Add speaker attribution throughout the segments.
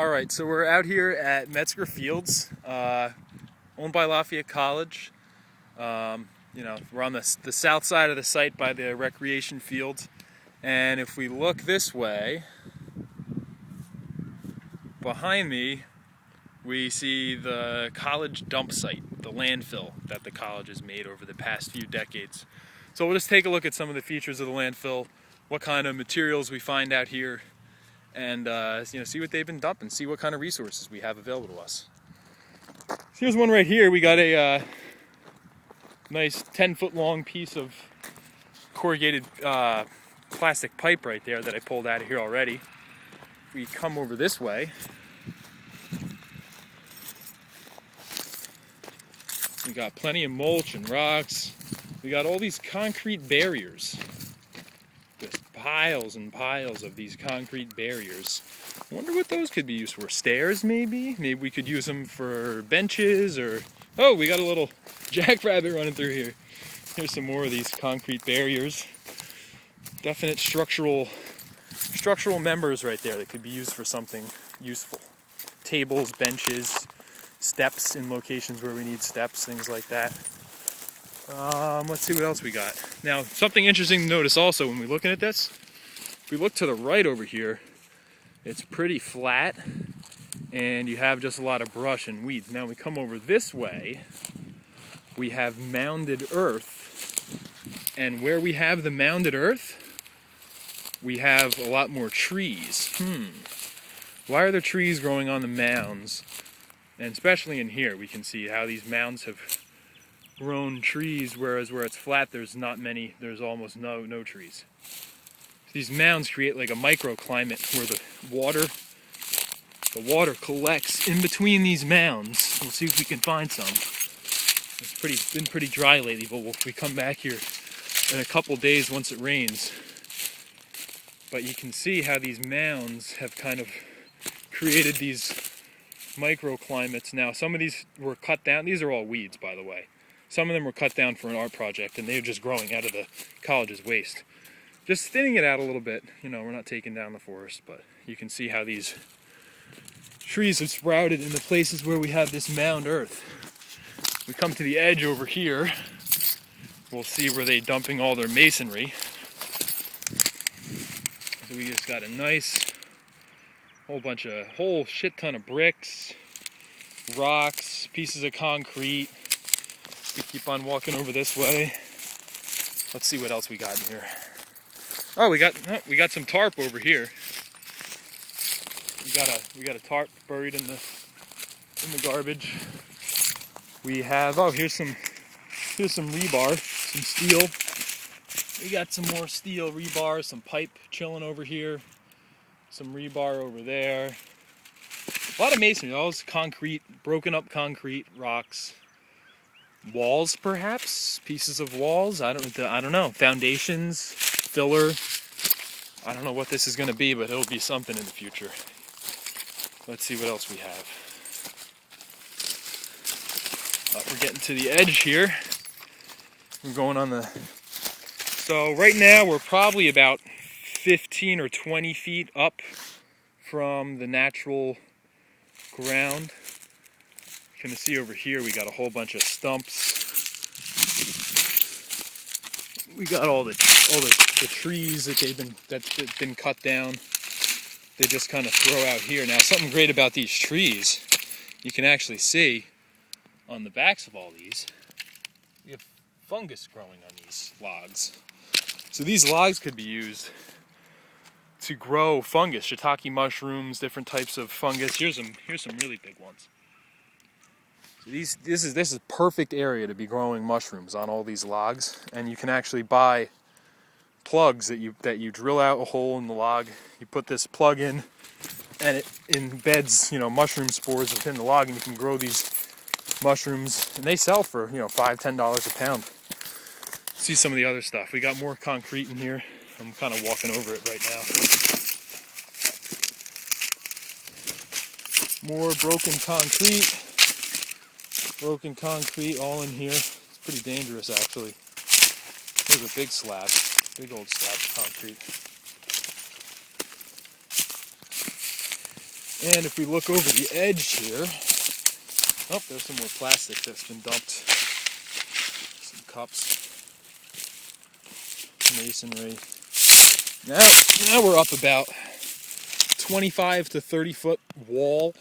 Speaker 1: Alright, so we're out here at Metzgar Fields, owned by Lafayette College. We're on the south side of the site by the recreation field. And if we look this way, behind me, we see the college dump site, the landfill that the college has made over the past few decades. So we'll just take a look at some of the features of the landfill, what kind of materials we find out here, and see what they've been dumping, see what kind of resources we have available to us. So here's one right here. We got a nice 10-foot long piece of corrugated plastic pipe right there that I pulled out of here already. We come over this way. We got plenty of mulch and rocks. We got all these concrete barriers. Just piles and piles of these concrete barriers. I wonder what those could be used for. Stairs, maybe? Maybe we could use them for benches or... Oh, we got a little jackrabbit running through here. Here's some more of these concrete barriers. Definite structural members right there that could be used for something useful. Tables, benches, steps in locations where we need steps, things like that. Let's see what else we got. Now, something interesting to notice also when we're looking at this, if we look to the right over here, it's pretty flat and you have just a lot of brush and weeds. Now we come over this way, we have mounded earth, and where we have the mounded earth, we have a lot more trees. Why are there trees growing on the mounds? And especially in here, we can see how these mounds have grown trees, whereas where it's flat, there's not many, there's almost no trees. These mounds create like a microclimate where the water collects in between these mounds. We'll see if we can find some. It's been pretty dry lately, but if we come back here in a couple days once it rains. But you can see how these mounds have kind of created these microclimates. Now, some of these were cut down. These are all weeds, by the way. Some of them were cut down for an art project, and they're just growing out of the college's waste. Just thinning it out a little bit. We're not taking down the forest, but you can see how these trees have sprouted in the places where we have this mound earth. We come to the edge over here. We'll see where they're dumping all their masonry. So we just got a nice whole shit ton of bricks, rocks, pieces of concrete. We keep on walking over this way. Let's see what else we got in here. Oh, we got some tarp over here. We got a tarp buried in the garbage. We have here's some rebar, some steel. We got some more steel rebar, some pipe chilling over here, some rebar over there. A lot of masonry, all this concrete, broken up concrete, rocks. Walls, perhaps? Pieces of walls? I don't know. Foundations, filler. I don't know what this is going to be, but it'll be something in the future. Let's see what else we have. We're getting to the edge here. We're going on the... So right now we're probably about 15 or 20 feet up from the natural ground. You can see over here we got a whole bunch of stumps. We got all the trees that's been cut down. They just kind of throw out here. Now, something great about these trees, you can actually see on the backs of all these, we have fungus growing on these logs. So these logs could be used to grow fungus, shiitake mushrooms, different types of fungus. Here's some really big ones. This is perfect area to be growing mushrooms on all these logs, and you can actually buy plugs that you drill out a hole in the log. You put this plug in, and it embeds mushroom spores within the log, and you can grow these mushrooms, and they sell for $5-10 a pound. See some of the other stuff. We got more concrete in here. I'm kind of walking over it right now. More broken concrete all in here. It's pretty dangerous, actually. There's a big slab, big old slab of concrete. And if we look over the edge here, oh, there's some more plastic that's been dumped. Some cups, masonry. Now we're up about 25 to 30 foot wall.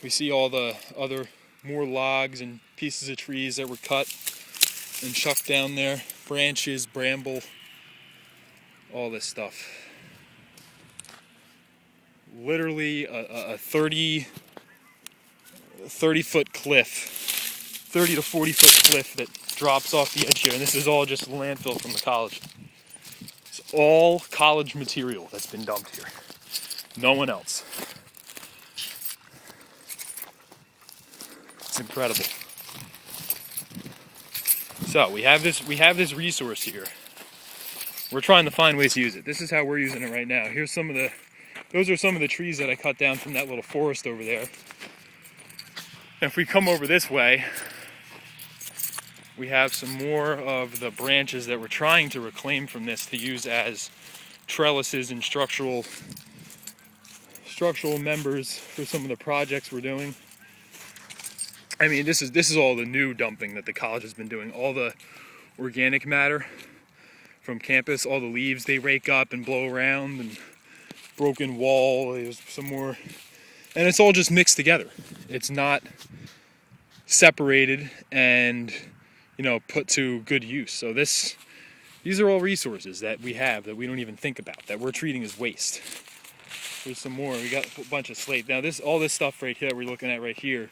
Speaker 1: We see all the other more logs and pieces of trees that were cut and chucked down there. Branches, bramble, all this stuff. Literally a 30 foot cliff, 30 to 40 foot cliff that drops off the edge here. And this is all just landfill from the college. It's all college material that's been dumped here. No one else. It's incredible. So we have this resource here. We're trying to find ways to use it. This is how we're using it right now. Here's those are some of the trees that I cut down from that little forest over there. And if we come over this way, we have some more of the branches that we're trying to reclaim from this to use as trellises and structural members for some of the projects we're doing. I mean, this is all the new dumping that the college has been doing. All the organic matter from campus, all the leaves they rake up and blow around, and broken wall, there's some more, and it's all just mixed together. It's not separated and, you know, put to good use. So these are all resources that we have that we don't even think about, that we're treating as waste. There's some more. We got a bunch of slate. Now all this stuff right here that we're looking at right here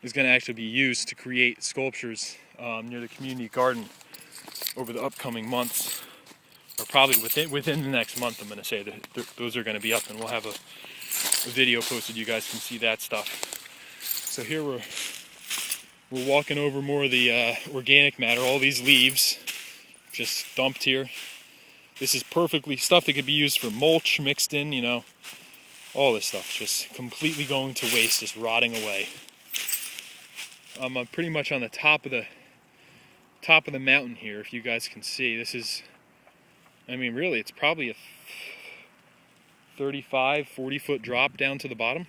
Speaker 1: is going to actually be used to create sculptures near the community garden over the upcoming months, or probably within the next month. I'm going to say that those are going to be up, and we'll have a video posted. You guys can see that stuff. So here we're walking over more of the organic matter. All these leaves just dumped here. This is perfectly stuff that could be used for mulch mixed in. You know, all this stuff just completely going to waste, just rotting away. I'm pretty much on the top of the mountain here. If you guys can see, this is, I mean, really, it's probably a 35, 40 foot drop down to the bottom.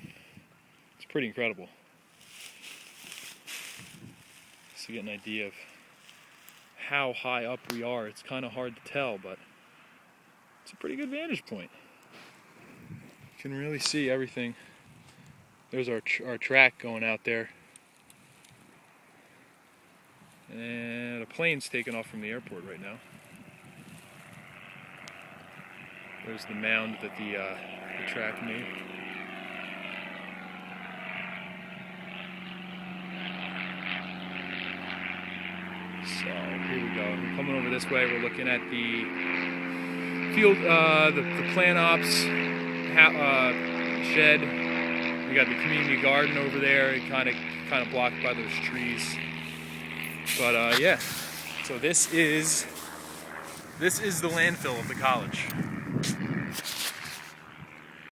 Speaker 1: It's pretty incredible. Just to get an idea of how high up we are, it's kind of hard to tell, but it's a pretty good vantage point. You can really see everything. There's our track going out there. And a plane's taking off from the airport right now. There's the mound that the track made. So here we go. We're coming over this way. We're looking at the field, the plant ops shed. We got the community garden over there. It kind of blocked by those trees. But yeah, so this is the landfill of the college.